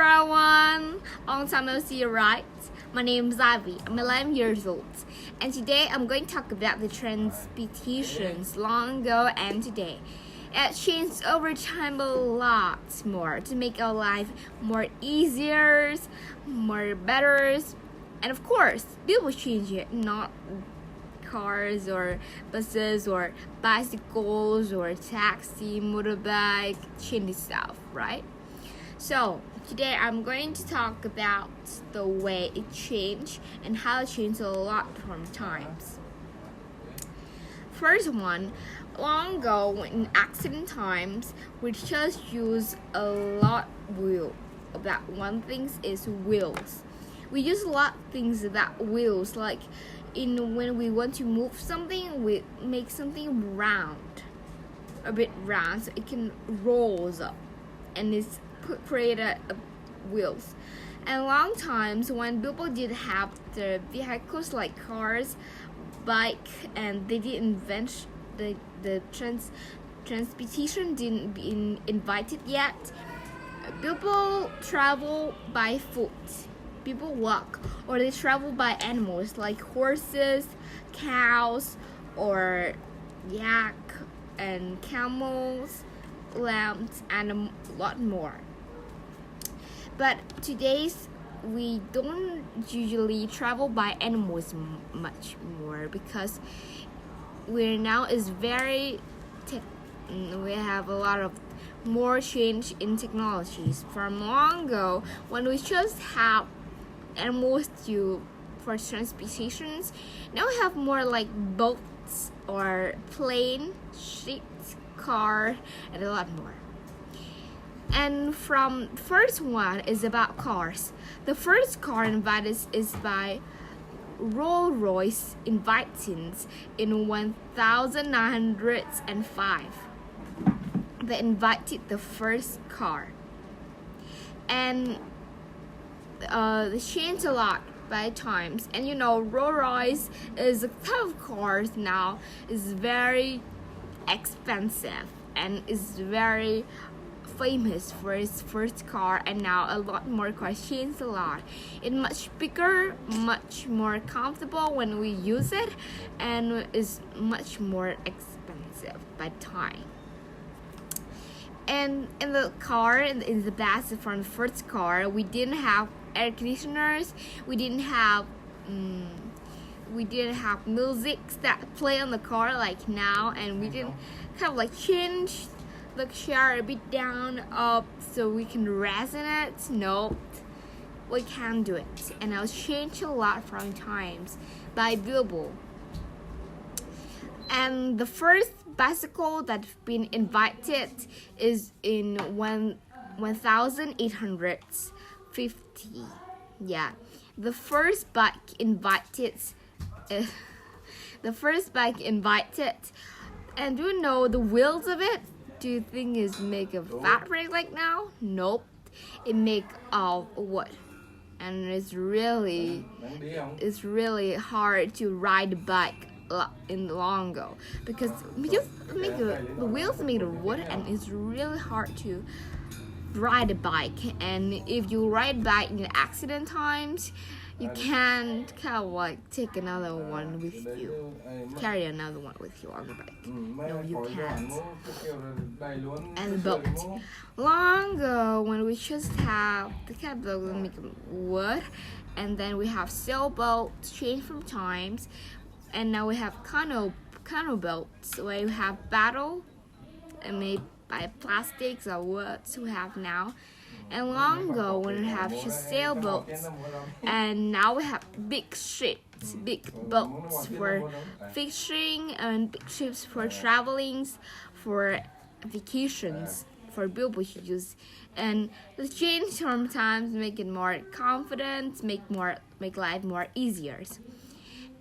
everyone! Long time no see, right? My name is Ivy. I'm 11 years old, and today I'm going to talk about the transportations long ago and today. It changed over time a lot more to make our life more easier, more better, and of course, people change it, not cars or buses or bicycles or taxi, motorbike, change stuff, right? So today I'm going to talk about the way it changed and how it changed a lot from times. First one, long ago in accident times, we just use a lot wheel. About one thing is wheels. We use a lot of things about wheels, like when we want to move something, we make something round, a bit round, so it can rolls up, and it's created wheels. And long times when people did have the vehicles like cars, bike, and they didn't invent the transportation didn't be invited yet. People travel by foot. People walk, or they travel by animals like horses, cows, or yak and camels, lambs, and a lot more. But today's we don't usually travel by animals much more because we have a lot of more change in technologies from long ago when we just have animals for transportations. Now we have more like boats or plane, ships, car, and a lot more. And from first one is about cars. The first car invited is by Rolls-Royce Invitings in 1905. They invited the first car, and they changed a lot by times. And Rolls-Royce is a type of cars now is very expensive and is very famous for its first car, and now a lot more cars changed a lot. It's much bigger, much more comfortable when we use it, and is much more expensive by time. And in the car, in the back from the first car, we didn't have air conditioners. We didn't have music that play on the car like now, and we didn't kind of like change the chair a bit down up so we can rest in it. No, we can't do it, and I'll change a lot from times by Bilbo. And the first bicycle that's been invited is in 1850. Yeah, the first bike invited. And do you know the wheels of it? Do you think it's made of fabric like now? Nope, it made of wood, and it's really hard to ride a bike in long ago because the wheels made of wood, and it's really hard to ride a bike. And if you ride a bike in accident times, you can't kind of like take another one with you, carry another one with you on the bike. No, you can't. And the boat. Long ago, when we just have the catboat made of wood, and then we have sailboats changed from times, and now we have canoe boats where we have paddle and made by plastics or woods we have now. And long ago when we have just sailboats, and now we have big ships, big boats for fishing, and big ships for traveling, for vacations, for people to use. And the change sometimes make it more confident, make life more easier.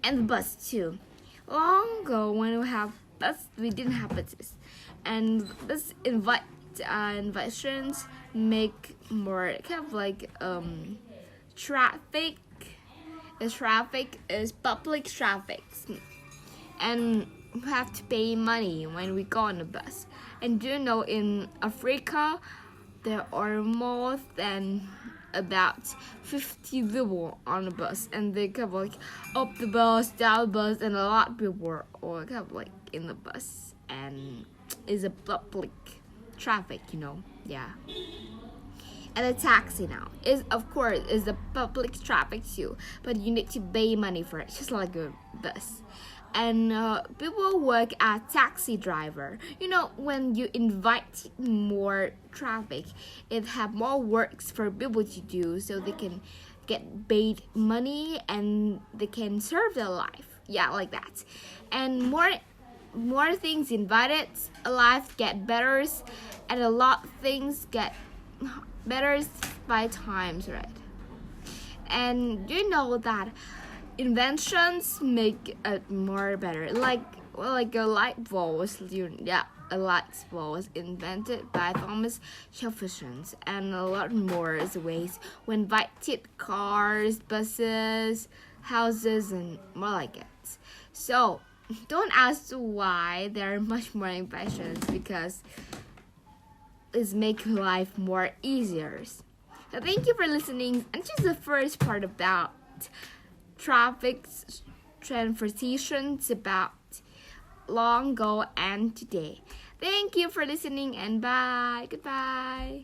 And the bus too. Long ago when we have bus, we didn't have buses, and this invitations make more kind of like traffic. The traffic is public traffic, and we have to pay money when we go on the bus. And do you know in Africa, there are more than about 50 people on the bus, and they kind of like up the bus, down the bus, and a lot of people are all kind of like in the bus, and it's a public traffic, yeah. And a taxi now is, of course, is a public traffic too, but you need to pay money for it, just like a bus. And people work as taxi driver. When you invite more traffic, it have more works for people to do, so they can get paid money and they can serve their life. Yeah, like that. And more things invited, life get better, and a lot of things get better by times, right? And you know that inventions make it more better. Like a light bulb was, a light bulb was invented by Thomas Jefferson, and a lot more ways we invented cars, buses, houses, and more like it. So don't ask why there are much more inventions, because it's make life more easier. So thank you for listening. And just the first part about traffic, transportations about long ago and today. Thank you for listening, and bye. Goodbye.